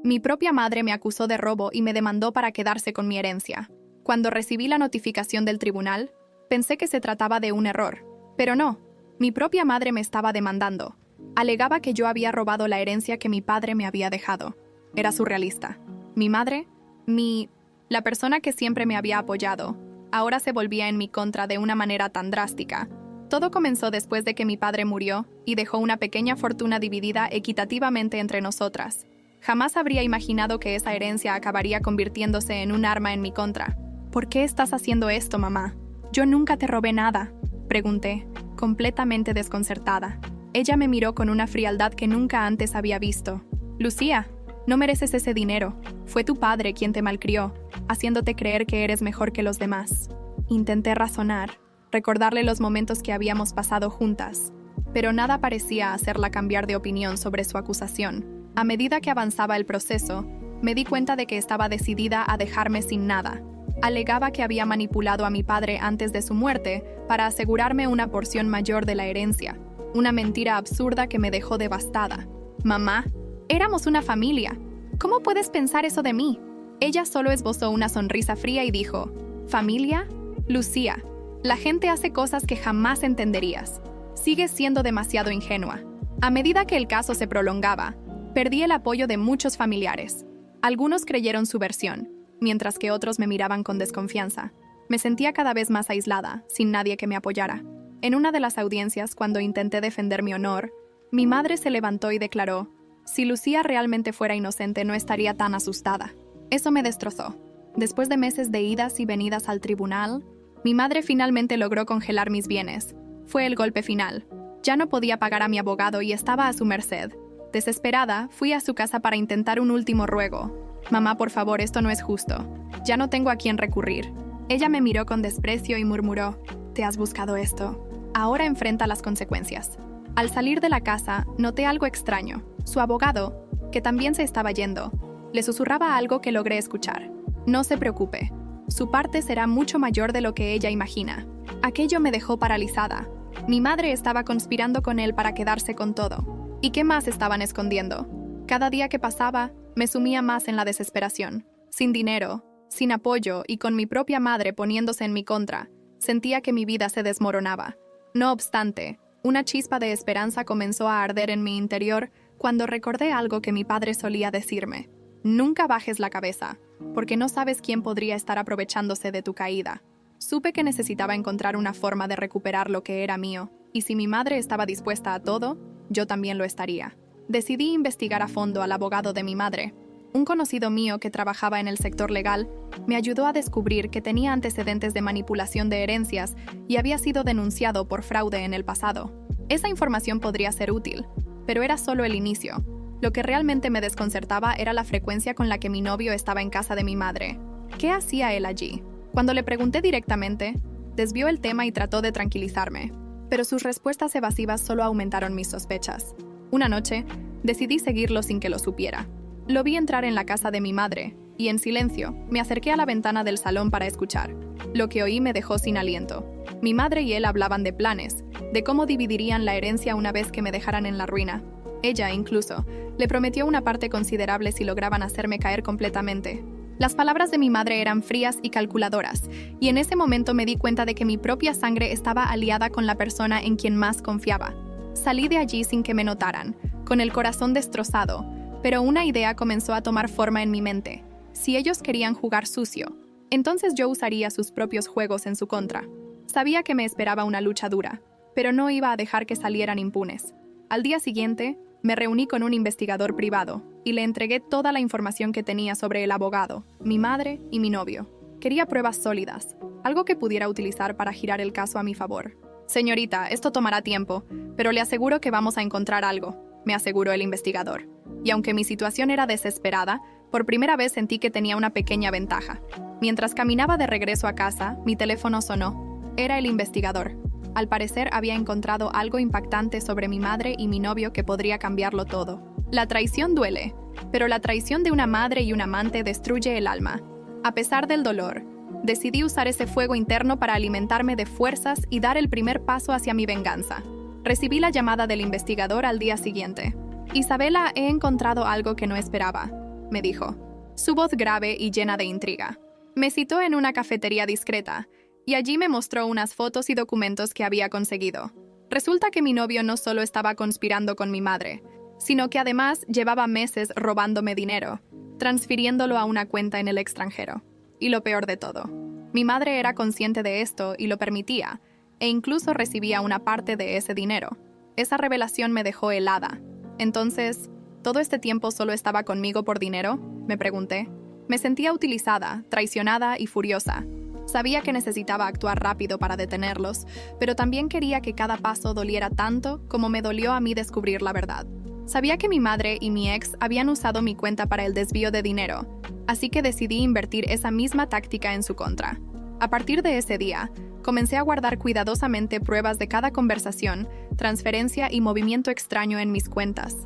Mi propia madre me acusó de robo y me demandó para quedarse con mi herencia. Cuando recibí la notificación del tribunal, pensé que se trataba de un error. Pero no, mi propia madre me estaba demandando. Alegaba que yo había robado la herencia que mi padre me había dejado. Era surrealista. Mi madre, la persona que siempre me había apoyado, ahora se volvía en mi contra de una manera tan drástica. Todo comenzó después de que mi padre murió y dejó una pequeña fortuna dividida equitativamente entre nosotras. Jamás habría imaginado que esa herencia acabaría convirtiéndose en un arma en mi contra. ¿Por qué estás haciendo esto, mamá? Yo nunca te robé nada, pregunté, completamente desconcertada. Ella me miró con una frialdad que nunca antes había visto. Lucía, no mereces ese dinero. Fue tu padre quien te malcrió, haciéndote creer que eres mejor que los demás. Intenté razonar, recordarle los momentos que habíamos pasado juntas, pero nada parecía hacerla cambiar de opinión sobre su acusación. A medida que avanzaba el proceso, me di cuenta de que estaba decidida a dejarme sin nada. Alegaba que había manipulado a mi padre antes de su muerte para asegurarme una porción mayor de la herencia. Una mentira absurda que me dejó devastada. Mamá, éramos una familia. ¿Cómo puedes pensar eso de mí? Ella solo esbozó una sonrisa fría y dijo, ¿familia? Lucía, la gente hace cosas que jamás entenderías. Sigues siendo demasiado ingenua. A medida que el caso se prolongaba, perdí el apoyo de muchos familiares. Algunos creyeron su versión, mientras que otros me miraban con desconfianza. Me sentía cada vez más aislada, sin nadie que me apoyara. En una de las audiencias, cuando intenté defender mi honor, mi madre se levantó y declaró, si Lucía realmente fuera inocente no estaría tan asustada. Eso me destrozó. Después de meses de idas y venidas al tribunal, mi madre finalmente logró congelar mis bienes. Fue el golpe final. Ya no podía pagar a mi abogado y estaba a su merced. Desesperada, fui a su casa para intentar un último ruego. Mamá, por favor, esto no es justo. Ya no tengo a quién recurrir. Ella me miró con desprecio y murmuró, te has buscado esto. Ahora enfrenta las consecuencias. Al salir de la casa, noté algo extraño. Su abogado, que también se estaba yendo, le susurraba algo que logré escuchar. No se preocupe. Su parte será mucho mayor de lo que ella imagina. Aquello me dejó paralizada. Mi madre estaba conspirando con él para quedarse con todo. ¿Y qué más estaban escondiendo? Cada día que pasaba, me sumía más en la desesperación. Sin dinero, sin apoyo y con mi propia madre poniéndose en mi contra, sentía que mi vida se desmoronaba. No obstante, una chispa de esperanza comenzó a arder en mi interior cuando recordé algo que mi padre solía decirme. Nunca bajes la cabeza, porque no sabes quién podría estar aprovechándose de tu caída. Supe que necesitaba encontrar una forma de recuperar lo que era mío, y si mi madre estaba dispuesta a todo, yo también lo estaría. Decidí investigar a fondo al abogado de mi madre. Un conocido mío que trabajaba en el sector legal me ayudó a descubrir que tenía antecedentes de manipulación de herencias y había sido denunciado por fraude en el pasado. Esa información podría ser útil, pero era solo el inicio. Lo que realmente me desconcertaba era la frecuencia con la que mi novio estaba en casa de mi madre. ¿Qué hacía él allí? Cuando le pregunté directamente, desvió el tema y trató de tranquilizarme, pero sus respuestas evasivas solo aumentaron mis sospechas. Una noche, decidí seguirlo sin que lo supiera. Lo vi entrar en la casa de mi madre, y en silencio, me acerqué a la ventana del salón para escuchar. Lo que oí me dejó sin aliento. Mi madre y él hablaban de planes, de cómo dividirían la herencia una vez que me dejaran en la ruina. Ella, incluso, le prometió una parte considerable si lograban hacerme caer completamente. Las palabras de mi madre eran frías y calculadoras, y en ese momento me di cuenta de que mi propia sangre estaba aliada con la persona en quien más confiaba. Salí de allí sin que me notaran, con el corazón destrozado, pero una idea comenzó a tomar forma en mi mente. Si ellos querían jugar sucio, entonces yo usaría sus propios juegos en su contra. Sabía que me esperaba una lucha dura, pero no iba a dejar que salieran impunes. Al día siguiente, me reuní con un investigador privado y le entregué toda la información que tenía sobre el abogado, mi madre y mi novio. Quería pruebas sólidas, algo que pudiera utilizar para girar el caso a mi favor. Señorita, esto tomará tiempo, pero le aseguro que vamos a encontrar algo, me aseguró el investigador. Y aunque mi situación era desesperada, por primera vez sentí que tenía una pequeña ventaja. Mientras caminaba de regreso a casa, mi teléfono sonó. Era el investigador. Al parecer había encontrado algo impactante sobre mi madre y mi novio que podría cambiarlo todo. La traición duele, pero la traición de una madre y un amante destruye el alma. A pesar del dolor, decidí usar ese fuego interno para alimentarme de fuerzas y dar el primer paso hacia mi venganza. Recibí la llamada del investigador al día siguiente. Isabela, he encontrado algo que no esperaba. me dijo, su voz grave y llena de intriga. Me citó en una cafetería discreta, y allí me mostró unas fotos y documentos que había conseguido. Resulta que mi novio no solo estaba conspirando con mi madre, sino que además llevaba meses robándome dinero, transfiriéndolo a una cuenta en el extranjero. Y lo peor de todo, mi madre era consciente de esto y lo permitía, e incluso recibía una parte de ese dinero. Esa revelación me dejó helada. Entonces, ¿todo este tiempo solo estaba conmigo por dinero?, me pregunté. Me sentía utilizada, traicionada y furiosa. Sabía que necesitaba actuar rápido para detenerlos, pero también quería que cada paso doliera tanto como me dolió a mí descubrir la verdad. Sabía que mi madre y mi ex habían usado mi cuenta para el desvío de dinero, así que decidí invertir esa misma táctica en su contra. A partir de ese día, comencé a guardar cuidadosamente pruebas de cada conversación, transferencia y movimiento extraño en mis cuentas.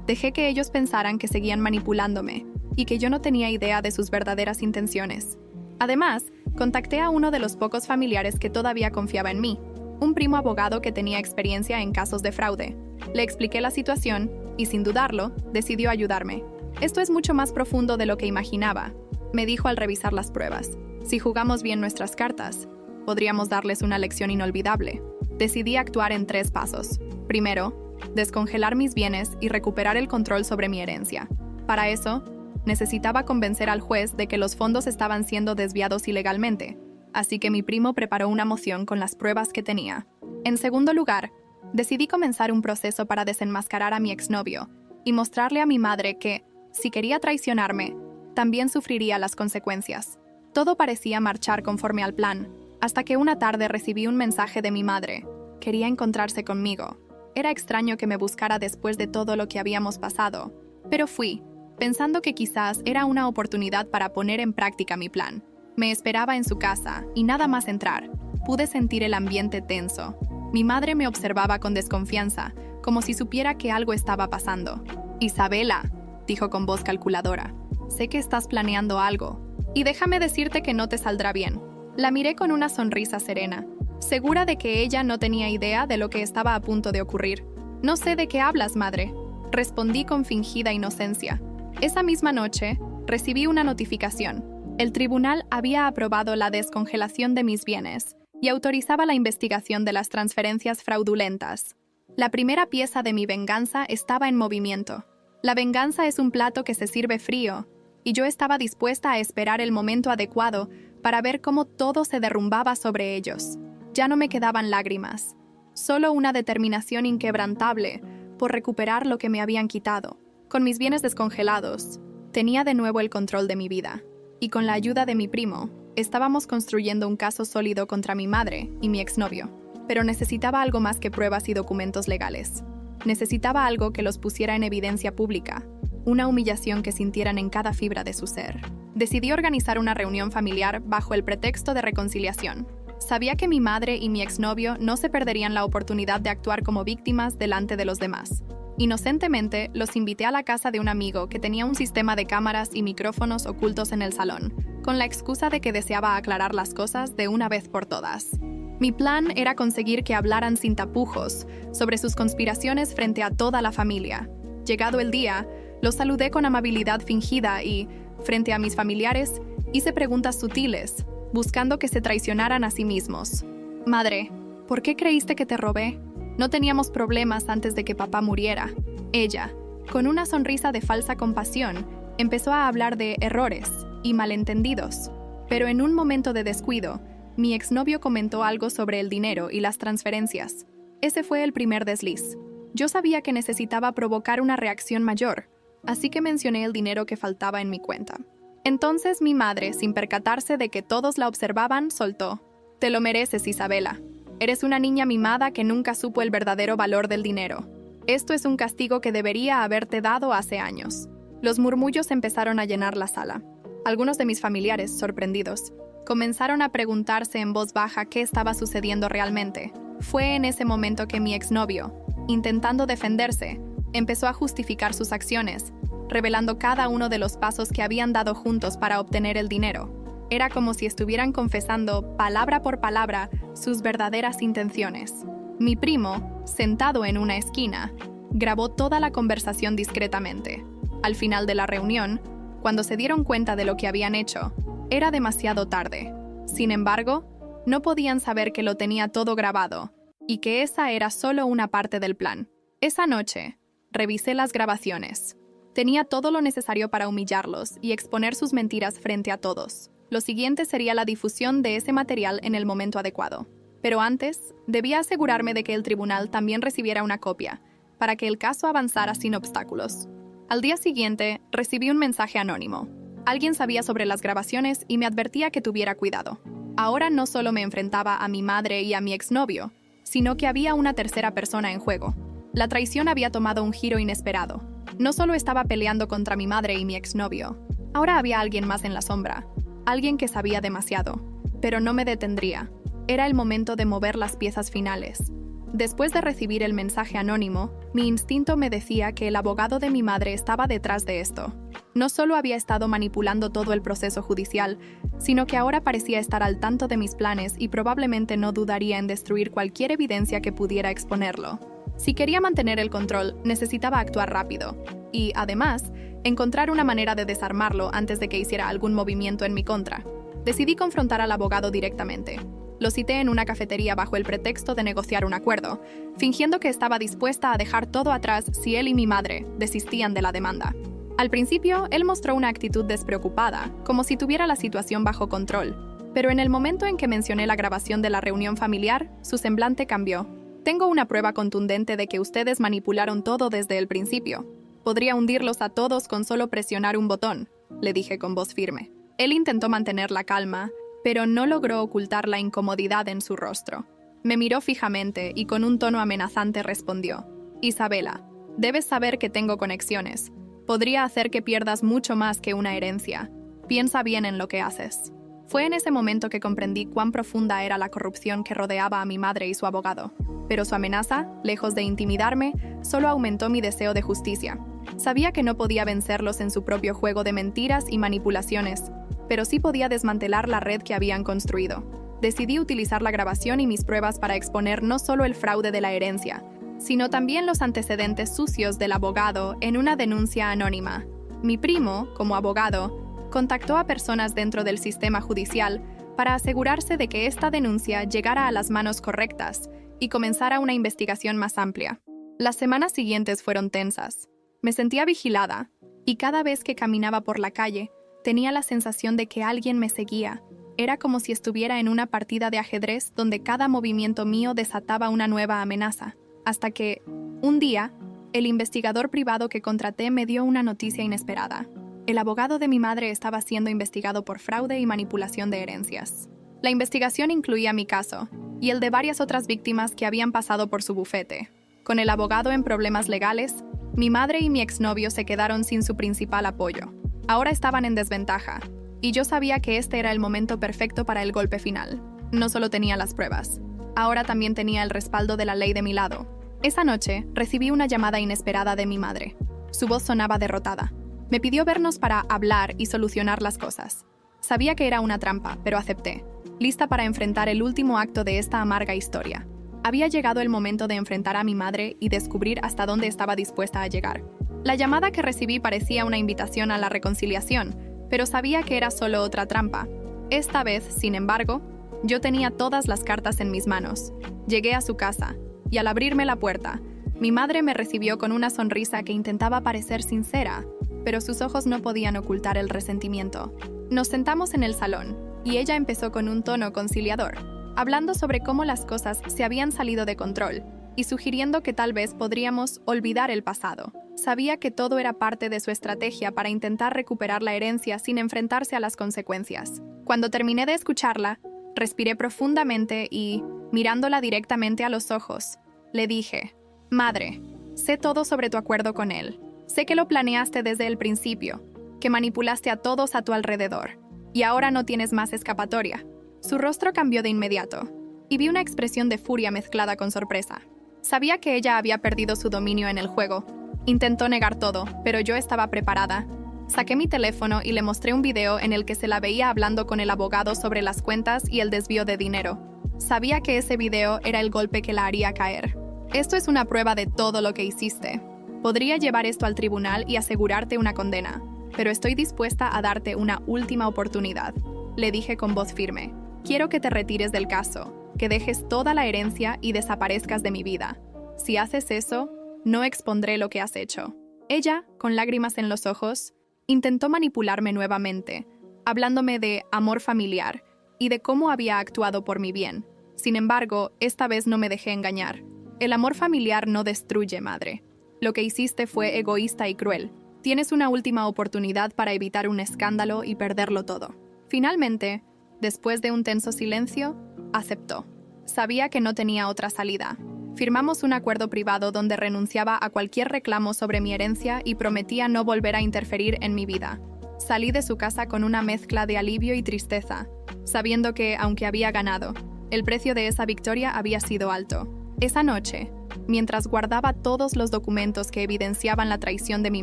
Dejé que ellos pensaran que seguían manipulándome y que yo no tenía idea de sus verdaderas intenciones. Además, contacté a uno de los pocos familiares que todavía confiaba en mí, un primo abogado que tenía experiencia en casos de fraude. Le expliqué la situación y, sin dudarlo, decidió ayudarme. Esto es mucho más profundo de lo que imaginaba, me dijo al revisar las pruebas. Si jugamos bien nuestras cartas, podríamos darles una lección inolvidable. Decidí actuar en 3 pasos. Primero, descongelar mis bienes y recuperar el control sobre mi herencia. Para eso, necesitaba convencer al juez de que los fondos estaban siendo desviados ilegalmente, así que mi primo preparó una moción con las pruebas que tenía. En segundo lugar, decidí comenzar un proceso para desenmascarar a mi exnovio y mostrarle a mi madre que, si quería traicionarme, también sufriría las consecuencias. Todo parecía marchar conforme al plan, hasta que una tarde recibí un mensaje de mi madre. Quería encontrarse conmigo. Era extraño que me buscara después de todo lo que habíamos pasado, pero fui, pensando que quizás era una oportunidad para poner en práctica mi plan. Me esperaba en su casa, y nada más entrar, pude sentir el ambiente tenso. Mi madre me observaba con desconfianza, como si supiera que algo estaba pasando. «Isabela», dijo con voz calculadora, «sé que estás planeando algo, y déjame decirte que no te saldrá bien». La miré con una sonrisa serena, segura de que ella no tenía idea de lo que estaba a punto de ocurrir. «No sé de qué hablas, madre», respondí con fingida inocencia. Esa misma noche, recibí una notificación. El tribunal había aprobado la descongelación de mis bienes y autorizaba la investigación de las transferencias fraudulentas. La primera pieza de mi venganza estaba en movimiento. La venganza es un plato que se sirve frío, y yo estaba dispuesta a esperar el momento adecuado para ver cómo todo se derrumbaba sobre ellos. Ya no me quedaban lágrimas, solo una determinación inquebrantable por recuperar lo que me habían quitado. Con mis bienes descongelados, tenía de nuevo el control de mi vida, y con la ayuda de mi primo, estábamos construyendo un caso sólido contra mi madre y mi exnovio. Pero necesitaba algo más que pruebas y documentos legales. Necesitaba algo que los pusiera en evidencia pública, una humillación que sintieran en cada fibra de su ser. Decidí organizar una reunión familiar bajo el pretexto de reconciliación. Sabía que mi madre y mi exnovio no se perderían la oportunidad de actuar como víctimas delante de los demás. Inocentemente, los invité a la casa de un amigo que tenía un sistema de cámaras y micrófonos ocultos en el salón, con la excusa de que deseaba aclarar las cosas de una vez por todas. Mi plan era conseguir que hablaran sin tapujos sobre sus conspiraciones frente a toda la familia. Llegado el día, los saludé con amabilidad fingida y, frente a mis familiares, hice preguntas sutiles, buscando que se traicionaran a sí mismos. «Madre, ¿por qué creíste que te robé? No teníamos problemas antes de que papá muriera». Ella, con una sonrisa de falsa compasión, empezó a hablar de errores y malentendidos. Pero en un momento de descuido, mi exnovio comentó algo sobre el dinero y las transferencias. Ese fue el primer desliz. Yo sabía que necesitaba provocar una reacción mayor, así que mencioné el dinero que faltaba en mi cuenta. Entonces mi madre, sin percatarse de que todos la observaban, soltó: «Te lo mereces, Isabela. Eres una niña mimada que nunca supo el verdadero valor del dinero. Esto es un castigo que debería haberte dado hace años». Los murmullos empezaron a llenar la sala. Algunos de mis familiares, sorprendidos, comenzaron a preguntarse en voz baja qué estaba sucediendo realmente. Fue en ese momento que mi exnovio, intentando defenderse, empezó a justificar sus acciones, revelando cada uno de los pasos que habían dado juntos para obtener el dinero. Era como si estuvieran confesando, palabra por palabra, sus verdaderas intenciones. Mi primo, sentado en una esquina, grabó toda la conversación discretamente. Al final de la reunión, Cuando se dieron cuenta de lo que habían hecho, era demasiado tarde. Sin embargo, no podían saber que lo tenía todo grabado y que esa era solo una parte del plan. Esa noche, revisé las grabaciones. Tenía todo lo necesario para humillarlos y exponer sus mentiras frente a todos. Lo siguiente sería la difusión de ese material en el momento adecuado. Pero antes, debía asegurarme de que el tribunal también recibiera una copia, para que el caso avanzara sin obstáculos. Al día siguiente, recibí un mensaje anónimo. Alguien sabía sobre las grabaciones y me advertía que tuviera cuidado. Ahora no solo me enfrentaba a mi madre y a mi exnovio, sino que había una tercera persona en juego. La traición había tomado un giro inesperado. No solo estaba peleando contra mi madre y mi exnovio. Ahora había alguien más en la sombra. Alguien que sabía demasiado. Pero no me detendría. Era el momento de mover las piezas finales. Después de recibir el mensaje anónimo, mi instinto me decía que el abogado de mi madre estaba detrás de esto. No solo había estado manipulando todo el proceso judicial, sino que ahora parecía estar al tanto de mis planes y probablemente no dudaría en destruir cualquier evidencia que pudiera exponerlo. Si quería mantener el control, necesitaba actuar rápido y, además, encontrar una manera de desarmarlo antes de que hiciera algún movimiento en mi contra. Decidí confrontar al abogado directamente. Lo cité en una cafetería bajo el pretexto de negociar un acuerdo, fingiendo que estaba dispuesta a dejar todo atrás si él y mi madre desistían de la demanda. Al principio, él mostró una actitud despreocupada, como si tuviera la situación bajo control, pero en el momento en que mencioné la grabación de la reunión familiar, su semblante cambió. Tengo una prueba contundente de que ustedes manipularon todo desde el principio. Podría hundirlos a todos con solo presionar un botón, le dije con voz firme. Él intentó mantener la calma, pero no logró ocultar la incomodidad en su rostro. Me miró fijamente y con un tono amenazante respondió: Isabela, debes saber que tengo conexiones. Podría hacer que pierdas mucho más que una herencia. Piensa bien en lo que haces. Fue en ese momento que comprendí cuán profunda era la corrupción que rodeaba a mi madre y su abogado. Pero su amenaza, lejos de intimidarme, solo aumentó mi deseo de justicia. Sabía que no podía vencerlos en su propio juego de mentiras y manipulaciones, pero sí podía desmantelar la red que habían construido. Decidí utilizar la grabación y mis pruebas para exponer no solo el fraude de la herencia, sino también los antecedentes sucios del abogado en una denuncia anónima. Mi primo, como abogado, contactó a personas dentro del sistema judicial para asegurarse de que esta denuncia llegara a las manos correctas y comenzara una investigación más amplia. Las semanas siguientes fueron tensas. Me sentía vigilada, y cada vez que caminaba por la calle, tenía la sensación de que alguien me seguía. Era como si estuviera en una partida de ajedrez donde cada movimiento mío desataba una nueva amenaza. Hasta que, un día, el investigador privado que contraté me dio una noticia inesperada. El abogado de mi madre estaba siendo investigado por fraude y manipulación de herencias. La investigación incluía mi caso y el de varias otras víctimas que habían pasado por su bufete. Con el abogado en problemas legales, mi madre y mi exnovio se quedaron sin su principal apoyo. Ahora estaban en desventaja, y yo sabía que este era el momento perfecto para el golpe final. No solo tenía las pruebas, ahora también tenía el respaldo de la ley de mi lado. Esa noche, recibí una llamada inesperada de mi madre. Su voz sonaba derrotada. Me pidió vernos para hablar y solucionar las cosas. Sabía que era una trampa, pero acepté, lista para enfrentar el último acto de esta amarga historia. Había llegado el momento de enfrentar a mi madre y descubrir hasta dónde estaba dispuesta a llegar. La llamada que recibí parecía una invitación a la reconciliación, pero sabía que era solo otra trampa. Esta vez, sin embargo, yo tenía todas las cartas en mis manos. Llegué a su casa, y al abrirme la puerta, mi madre me recibió con una sonrisa que intentaba parecer sincera, pero sus ojos no podían ocultar el resentimiento. Nos sentamos en el salón, y ella empezó con un tono conciliador, hablando sobre cómo las cosas se habían salido de control, y sugiriendo que tal vez podríamos olvidar el pasado. Sabía que todo era parte de su estrategia para intentar recuperar la herencia sin enfrentarse a las consecuencias. Cuando terminé de escucharla, respiré profundamente y, mirándola directamente a los ojos, le dije: Madre, sé todo sobre tu acuerdo con él. Sé que lo planeaste desde el principio, que manipulaste a todos a tu alrededor, y ahora no tienes más escapatoria. Su rostro cambió de inmediato, y vi una expresión de furia mezclada con sorpresa. Sabía que ella había perdido su dominio en el juego. Intentó negar todo, pero yo estaba preparada. Saqué mi teléfono y le mostré un video en el que se la veía hablando con el abogado sobre las cuentas y el desvío de dinero. Sabía que ese video era el golpe que la haría caer. Esto es una prueba de todo lo que hiciste. Podría llevar esto al tribunal y asegurarte una condena. pero estoy dispuesta a darte una última oportunidad. Le dije con voz firme. Quiero que te retires del caso, que dejes toda la herencia y desaparezcas de mi vida. Si haces eso, no expondré lo que has hecho. Ella, con lágrimas en los ojos, intentó manipularme nuevamente, hablándome de amor familiar y de cómo había actuado por mi bien. Sin embargo, esta vez no me dejé engañar. El amor familiar no destruye, madre. Lo que hiciste fue egoísta y cruel. Tienes una última oportunidad para evitar un escándalo y perderlo todo. Finalmente, después de un tenso silencio, aceptó. Sabía que no tenía otra salida. Firmamos un acuerdo privado donde renunciaba a cualquier reclamo sobre mi herencia y prometía no volver a interferir en mi vida. Salí de su casa con una mezcla de alivio y tristeza, sabiendo que, aunque había ganado, el precio de esa victoria había sido alto. Esa noche, mientras guardaba todos los documentos que evidenciaban la traición de mi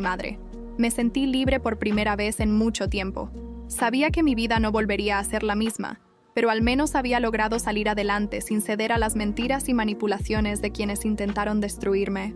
madre, me sentí libre por primera vez en mucho tiempo. Sabía que mi vida no volvería a ser la misma, pero al menos había logrado salir adelante sin ceder a las mentiras y manipulaciones de quienes intentaron destruirme.